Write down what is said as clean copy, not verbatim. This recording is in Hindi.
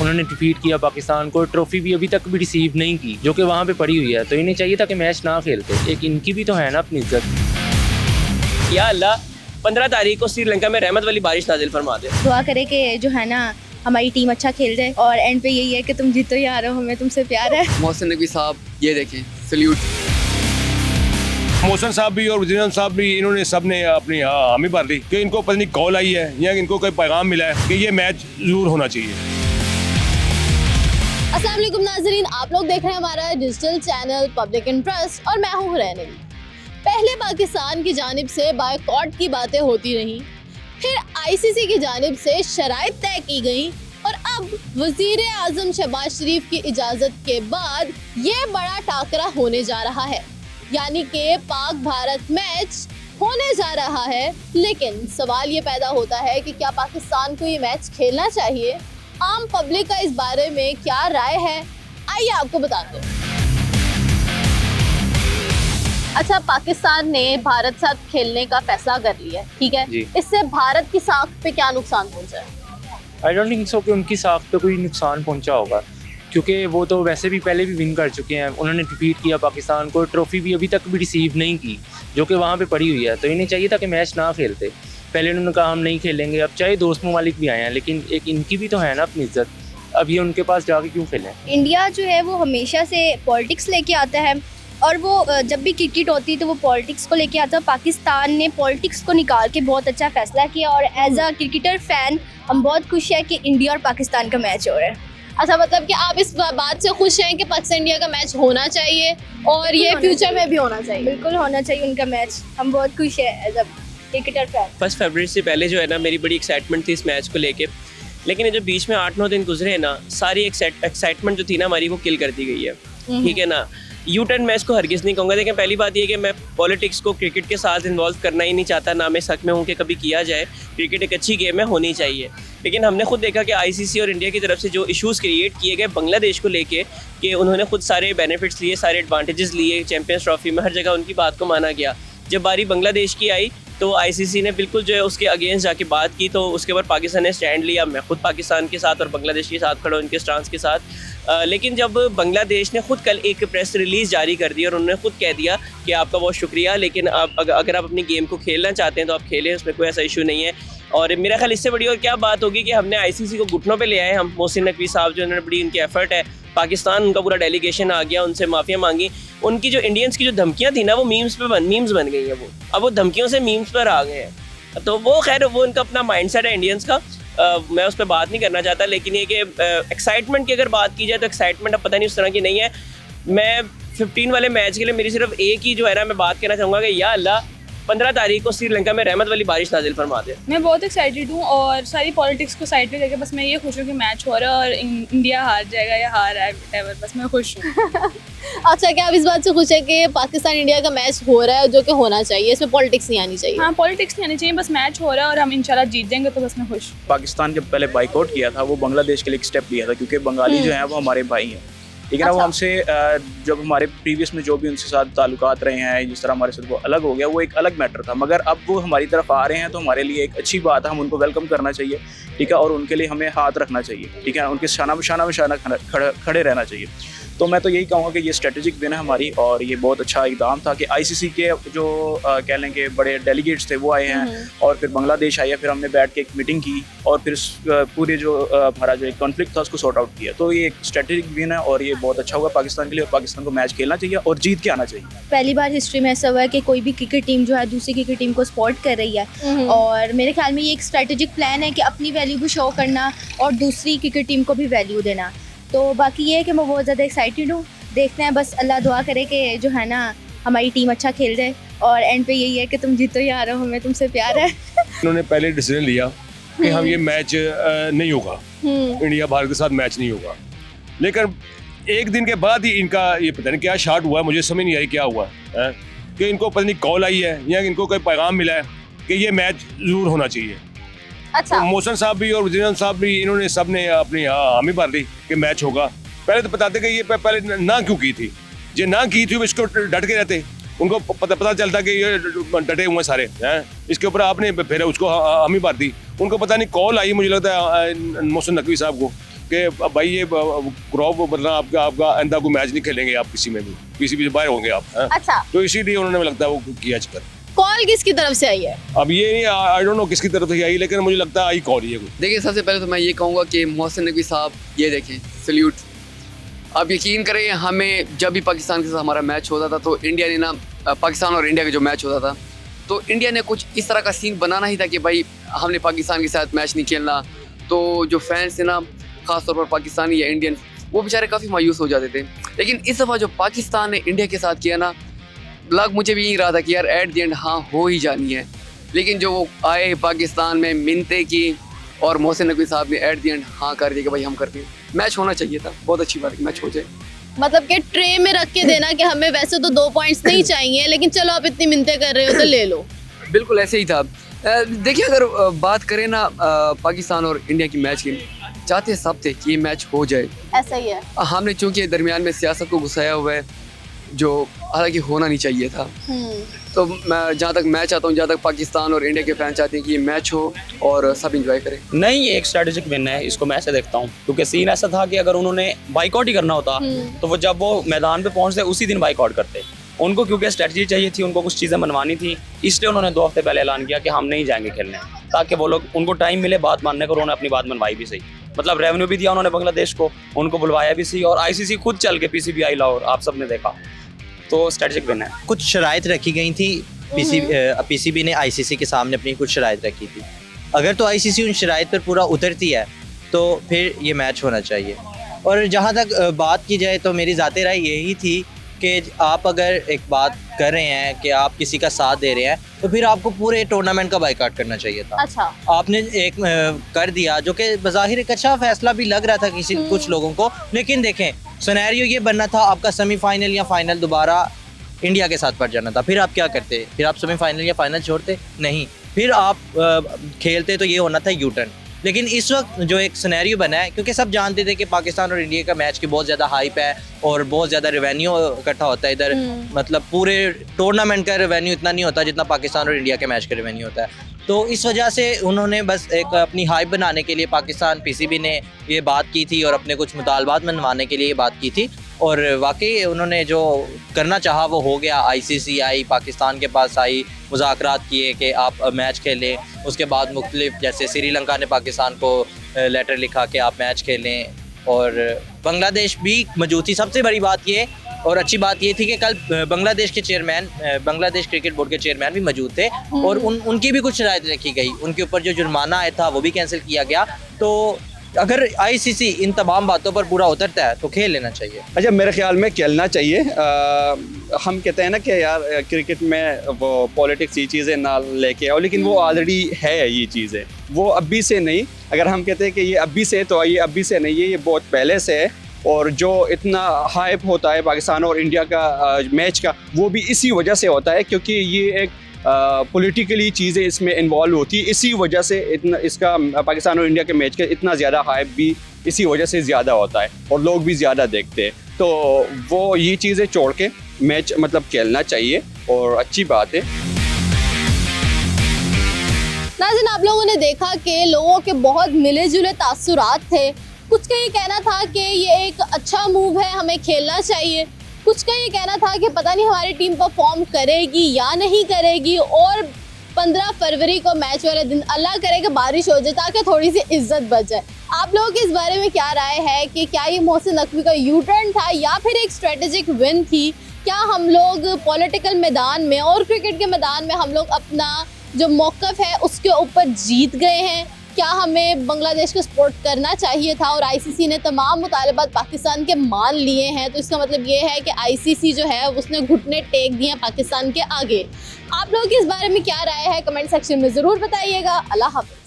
उन्होंने डिफीट किया पाकिस्तान को, ट्रॉफी भी अभी तक भी रिसीव नहीं की जो कि वहाँ पे पड़ी हुई है, तो इन्हें चाहिए था कि मैच ना खेलते। एक इनकी भी तो है ना अपनी इज्जत। या अल्लाह 15 तारीख को श्रीलंका में रहमत वाली बारिश नाजिल फरमा दे। दुआ करे कि जो है ना हमारी टीम अच्छा खेल जाए और एंड पे यही है कि तुम जीतो या हारो, हमें तुमसे प्यार है। मोहसिन नकवी साहब, ये देखें, सल्यूट। मोहसिन साहब भी और वजीर साहब भी, इन्होंने सब ने अपनी हामी भर दी कि इनको पता नहीं कॉल आई है या इनको कोई पैगाम मिला है कि ये मैच जरूर होना चाहिए। अस्सलाम वालेकुम नाजरीन, आप लोग देख रहे हैं हमारा डिजिटल चैनल पब्लिक इंटरेस्ट और मैं हूँ हुरैन अली। पहले पाकिस्तान की जानिब से बायकॉट की बातें होती रहीं, फिर आईसीसी की जानिब से शराइत तय की गई और अब वजीर आजम शहबाज शरीफ की इजाज़त के बाद ये बड़ा टाकरा होने जा रहा है, यानी कि पाक भारत मैच होने जा रहा है। लेकिन सवाल ये पैदा होता है कि क्या पाकिस्तान को ये मैच खेलना चाहिए? आम पब्लिक का इस बारे में क्या राय है, आइए आपको बताते हैं। अच्छा, पाकिस्तान ने भारत साथ खेलने का फैसला कर लिया, ठीक है, इससे भारत की साख पे क्या नुकसान पहुंचा है? आई डोंट थिंक सो कि उनकी साख पे कोई नुकसान पहुंचा होगा, क्योंकि वो तो वैसे भी पहले भी विन कर चुके हैं। उन्होंने डिफीट किया पाकिस्तान को, ट्रॉफी भी अभी तक भी रिसीव नहीं की जो कि वहाँ पे पड़ी हुई है, तो इन्हें चाहिए था कि मैच ना खेलते। पहले उन्होंने कहा हम नहीं खेलेंगे, अब चाहे दोस्त ममालिक भी आए हैं, लेकिन एक इनकी भी तो है ना अपनी इज्जत, अब ये उनके पास जाके क्यों खेलें? इंडिया जो है वो हमेशा से पॉलिटिक्स लेके आता है और वो जब भी क्रिकेट होती है तो वो पॉलिटिक्स को लेके आता है। पाकिस्तान ने पॉलिटिक्स को निकाल के बहुत अच्छा फैसला किया और एज अ क्रिकेटर फैन हम बहुत खुश हैं कि इंडिया और पाकिस्तान का मैच हो रहा है। अच्छा, मतलब कि आप इस बात से खुश हैं कि पाकिस्तान इंडिया का मैच होना चाहिए और ये फ्यूचर में भी होना चाहिए? बिल्कुल होना चाहिए उनका मैच, हम बहुत खुश हैं एज अ क्रिकेटर फैन। 1 फरवरी से पहले जो है ना मेरी बड़ी एक्साइटमेंट थी इस मैच को लेके, लेकिन ये जो बीच में 8-9 दिन गुजरे हैं ना, सारी एक्साइटमेंट जो थी ना हमारी वो किल कर दी गई है, ठीक है ना। यू टर्न मैं इसको हरगिज़ नहीं कहूँगा। देखिए, पहली बात ये कि मैं पॉलिटिक्स को क्रिकेट के साथ इन्वॉल्व करना ही नहीं चाहता, ना मैं इस हक में हूँ कि कभी किया जाए। क्रिकेट एक अच्छी गेम है, होनी चाहिए, लेकिन हमने खुद देखा कि आईसीसी और इंडिया की तरफ से जो इश्यूज़ क्रिएट किए गए बांग्लादेश को लेके कि उन्होंने खुद सारे बेनिफिट्स लिए, सारे एडवांटेजेस लिए, चैम्पियंस ट्रॉफी में हर जगह उनकी बात को माना गया। जब बारी बांग्लादेश की आई तो आईसीसी ने बिल्कुल जो है उसके अगेंस्ट जाके बात की, तो उसके बाद पाकिस्तान ने स्टैंड लिया। मैं खुद पाकिस्तान के साथ और बांग्लादेश के साथ खड़ा हूँ, उनके स्टांस के साथ। लेकिन जब बांग्लादेश ने खुद कल एक प्रेस रिलीज़ जारी कर दी और उन्होंने खुद कह दिया कि आपका बहुत शुक्रिया, लेकिन आप अगर आप अपनी गेम को खेलना चाहते हैं तो आप खेलें, उसमें कोई ऐसा इशू नहीं है। और मेरा ख्याल इससे बड़ी और क्या बात होगी कि हमने आईसीसी को घुटनों पे ले आए। हम मोहसिन नकवी साहब जो उन्होंने बड़ी उनकी एफर्ट है, पाकिस्तान उनका पूरा डेलीगेशन आ गया, उनसे माफ़िया मांगी। उनकी जो इंडियंस की जो धमकियाँ थी ना वो मीम्स बन गई हैं, वो अब वो धमकियों से मीम्स पर आ गए हैं। तो वो खैर वो उनका अपना माइंडसेट है इंडियंस का, मैं उस पर बात नहीं करना चाहता। लेकिन ये कि एक्साइटमेंट की अगर बात की जाए तो एक्साइटमेंट अब पता नहीं उस तरह की नहीं है। मैं 15 वाले मैच के लिए मेरी सिर्फ एक ही जो है ना मैं बात कहना चाहूँगा कि या अल्लाह 15 तारीख को श्रीलंका में रहमत वाली बारिश नाजिल फरमा दे। मैं बहुत एक्साइटेड हूँ और सारी पॉलिटिक्स को साइड पे करके बस मैं ये खुश हूँ कि मैच हो रहा है और इंडिया हार जाएगा या हार है, whatever, बस मैं खुश हूँ। अच्छा, क्या आप इस बात से खुश है कि पाकिस्तान इंडिया का मैच हो रहा है जो कि होना चाहिए, इसमें पॉलिटिक्स नहीं आनी चाहिए? हाँ, पॉलिटिक्स नहीं आनी चाहिए, बस मैच हो रहा है और हम इंशाल्लाह जीत जाएंगे, तो बस मैं खुश हूँ। पाकिस्तान जब पहले बाइकआउट किया था वो बांग्लादेश के लिए एक स्टेप लिया था, क्योंकि बंगाली जो है वो हमारे भाई हैं, ठीक है ना। वो हमसे जब हमारे प्रीवियस में जो भी उनके साथ ताल्लुकात रहे हैं, जिस तरह हमारे साथ वो अलग हो गया, वो एक अलग मैटर था। मगर अब वो हमारी तरफ आ रहे हैं तो हमारे लिए एक अच्छी बात है, हम उनको वेलकम करना चाहिए, ठीक है, और उनके लिए हमें हाथ रखना चाहिए, ठीक है, उनके शाना खड़े रहना चाहिए। तो मैं तो यही कहूँगा कि ये स्ट्रेटेजिक विन है हमारी और ये बहुत अच्छा इक़दाम था कि आईसीसी के जो कह लें कि बड़े डेलीगेट्स थे वो आए हैं और फिर बांग्लादेश आया, फिर हमने बैठ के एक मीटिंग की और फिर पूरे जो हमारा जो एक कॉन्फ्लिक्ट था उसको सॉर्ट आउट किया। तो ये एक स्ट्रेटेजिक विन है और ये बहुत अच्छा होगा पाकिस्तान के लिए और पाकिस्तान को मैच खेलना चाहिए और जीत के आना चाहिए। पहली बार हिस्ट्री में ऐसा हुआ है कि कोई भी क्रिकेट टीम जो है दूसरी क्रिकेट टीम को सपोर्ट कर रही है और मेरे ख्याल में ये एक स्ट्रेटेजिक प्लान है कि अपनी वैल्यू भी शो करना और दूसरी क्रिकेट टीम को भी वैल्यू देना। तो बाकी ये है कि मैं बहुत ज़्यादा एक्साइटेड हूँ, देखते हैं, बस अल्लाह दुआ करे कि जो है ना हमारी टीम अच्छा खेल जाए और एंड पे यही है कि तुम जीतो या हारो, हमें तुमसे प्यार है। उन्होंने पहले डिसीजन लिया कि हम ये मैच नहीं होगा, इंडिया भारत के साथ मैच नहीं होगा, लेकिन एक दिन के बाद ही इनका ये पता नहीं क्या शार्ट हुआ, मुझे समझ नहीं आई क्या हुआ है कि इनको पता नहीं कॉल आई है या इनको कोई पैगाम मिला है कि ये मैच जरूर होना चाहिए। अच्छा, तो मोहसिन साहब भी और वजीर साहब भी, इन्होंने सब ने अपनी हामी भर दी कि मैच होगा। पहले तो बताते कि ये पहले ना क्यों की थी, जो ना की थी इसको डट के रहते, उनको पता चलता कि ये डटे हुए सारे हैं, इसके ऊपर आपने फिर उसको हामी भर दी। उनको पता नहीं कॉल आई, मुझे लगता है मोहसिन नकवी साहब को, कि भाई ये क्रॉप वरना आपका आइंदा कोई मैच नहीं खेलेंगे आप किसी में भी, किसी भी बाहर होंगे आप, हाँ? अच्छा, तो इसीलिए उन्होंने मुझे लगता है वो किया कर। कॉल किसकी तरफ से आई है? अब ये नहीं, आई डोंट नो किसकी तरफ से आई, लेकिन मुझे लगता है आई कॉल ही है कोई। देखिए सबसे पहले तो मैं ये कहूँगा कि मोहसिन नकवी साहब ये देखें, सल्यूट। आप यकीन करें, हमें जब भी पाकिस्तान के साथ हमारा मैच होता था तो इंडिया ने ना, पाकिस्तान और इंडिया का जो मैच होता था तो इंडिया ने कुछ इस तरह का सीन बनाना ही था कि भाई हमने पाकिस्तान के साथ मैच नहीं खेलना। तो जो फैंस थे ना, ख़ासतौर पर पाकिस्तानी या इंडियन, वो बेचारे काफ़ी मायूस हो जाते थे। लेकिन इस दफ़ा जो पाकिस्तान ने इंडिया के साथ किया ना, लग मुझे भी यही रहा था कि यार एट द एंड हाँ हो ही जानी है। लेकिन जो वो आए पाकिस्तान में मिन्नतें की और मोहसिन नकवी साहब ने एट द एंड हाँ कर दिया कि भाई हम करते हैं। मैच होना चाहिए था, बहुत अच्छी बात है कि मैच हो जाए। मतलब कि ट्रे में रख के देना कि हमें वैसे तो 2 पॉइंट्स नहीं चाहिए, लेकिन चलो आप इतनी मिन्नतें कर रहे हो तो ले लो। बिल्कुल ऐसे ही था। देखिए अगर बात करें ना पाकिस्तान और इंडिया की मैच की, चाहते सब थे कि ये मैच हो जाए। ऐसा ही है। हमने चूंकि दरमियान में सियासत को घुसाया हुआ है जो हालांकि होना नहीं चाहिए था। तो मैं जहाँ तक मैं चाहता हूँ, जहाँ तक पाकिस्तान और इंडिया के फैन चाहते हैं कि ये मैच हो और सब इंजॉय करें। नहीं, ये एक स्ट्रेटेजिक विन है, इसको मैं ऐसे देखता हूँ, क्योंकि सीन ऐसा था कि अगर उन्होंने बाइकआउट ही करना होता तो वो जब वो मैदान पे पहुंचते उसी दिन बाइकआउट करते। उनको क्योंकि स्ट्रेटजी चाहिए थी, उनको कुछ चीज़ें मनवानी थी, इसलिए उन्होंने 2 हफ्ते पहले ऐलान किया कि हम नहीं जाएंगे खेलने, ताकि वो लोग, उनको टाइम मिले बात मानने को। उन्होंने अपनी बात मनवाई भी सही, मतलब रेवेन्यू भी दिया उन्होंने बांग्लादेश को, उनको बुलवाया भी सही, और आईसीसी खुद चल के PCBI लाहौर, आप सब ने देखा, तो स्ट्रेटेजिक विन है। कुछ शराइत रखी गई थी, PCB ने ICC के सामने अपनी कुछ शराइत रखी थी। अगर तो ICC उन शराइत पर पूरा उतरती है तो फिर ये मैच होना चाहिए। और जहाँ तक बात की जाए तो मेरी ज़ाती राय यही थी कि आप अगर एक बात कर रहे हैं कि आप किसी का साथ दे रहे हैं तो फिर आपको पूरे टूर्नामेंट का बाइकआउट करना चाहिए था। अच्छा, आपने एक कर दिया जो कि बज़ाहिर एक अच्छा फैसला भी लग रहा था कुछ लोगों को। लेकिन देखें, सिनेरियो ये बनना था आपका सेमीफाइनल या फाइनल दोबारा इंडिया के साथ पड़ जाना था। फिर आप क्या करते? फिर आप सेमीफाइनल या फाइनल छोड़ते? नहीं, फिर आप खेलते तो ये होना था U-turn। लेकिन इस वक्त जो एक सिनेरियो बना है, क्योंकि सब जानते थे कि पाकिस्तान और इंडिया का मैच की बहुत ज़्यादा हाइप है और बहुत ज़्यादा रेवेन्यू इकट्ठा होता है इधर, मतलब पूरे टूर्नामेंट का रेवेन्यू इतना नहीं होता जितना पाकिस्तान और इंडिया के मैच का रेवेन्यू होता है। तो इस वजह से उन्होंने बस एक अपनी हाइप बनाने के लिए पाकिस्तान PCB ने ये बात की थी और अपने कुछ मुतालबात मनवाने के लिए ये बात की थी, और वाकई उन्होंने जो करना चाहा वो हो गया। ICC आई, पाकिस्तान के पास आई, मुज़ाकरात किए कि आप मैच खेलें। उसके बाद मुख्तलिफ, जैसे श्रीलंका ने पाकिस्तान को लेटर लिखा कि आप मैच खेलें, और बांग्लादेश भी मौजूद थी। सबसे बड़ी बात ये और अच्छी बात ये थी कि कल बांग्लादेश के चेयरमैन, बांग्लादेश क्रिकेट बोर्ड के चेयरमैन भी मौजूद थे, और उनकी भी कुछ शराइत रखी गई। उनके ऊपर जो जुर्माना आया था वो भी कैंसिल किया गया। तो अगर ICC इन तमाम बातों पर पूरा उतरता है तो खेल लेना चाहिए। अच्छा, मेरे ख्याल में खेलना चाहिए। हम कहते हैं ना कि यार क्रिकेट में वो पॉलिटिक्स ये चीज़ें ना लेके आओ, लेकिन वो ऑलरेडी है ये चीज़ें, वो अभी से नहीं। अगर हम कहते हैं कि ये अभी से, तो ये अभी से नहीं है, ये बहुत पहले से है। और जो इतना हाइप होता है पाकिस्तान और इंडिया का मैच का, वो भी इसी वजह से होता है क्योंकि ये एक पॉलिटिकली चीज़ें इसमें इन्वॉल्व होती है। इसी वजह से इतना इसका पाकिस्तान और इंडिया के मैच का इतना ज़्यादा हाइप भी इसी वजह से ज़्यादा होता है और लोग भी ज़्यादा देखते हैं। तो वो ये चीज़ें छोड़ के मैच मतलब खेलना चाहिए और अच्छी बात है। नाज़रीन, आप लोगों ने देखा कि लोगों के बहुत मिले जुले तासुरात थे। कुछ का ये कहना था कि ये एक अच्छा मूव है, हमें खेलना चाहिए। कुछ का ये कहना था कि पता नहीं हमारी टीम परफॉर्म करेगी या नहीं करेगी, और 15 फरवरी को मैच वाले दिन अल्लाह करे कि बारिश हो जाए ताकि थोड़ी सी इज्जत बच जाए। आप लोगों की इस बारे में क्या राय है कि क्या ये मोहसिन नकवी का U-turn था या फिर एक स्ट्रेटेजिक विन थी? क्या हम लोग पॉलिटिकल मैदान में और क्रिकेट के मैदान में हम लोग अपना जो मौक़िफ़ है उसके ऊपर जीत गए हैं? क्या हमें बांग्लादेश को सपोर्ट करना चाहिए था और ICC ने तमाम मुतालबात पाकिस्तान के मान लिए हैं? तो इसका मतलब ये है कि ICC जो है उसने घुटने टेक दिए पाकिस्तान के आगे। आप लोगों की इस बारे में क्या राय है? कमेंट सेक्शन में ज़रूर बताइएगा। अल्लाह हाफ़िज़।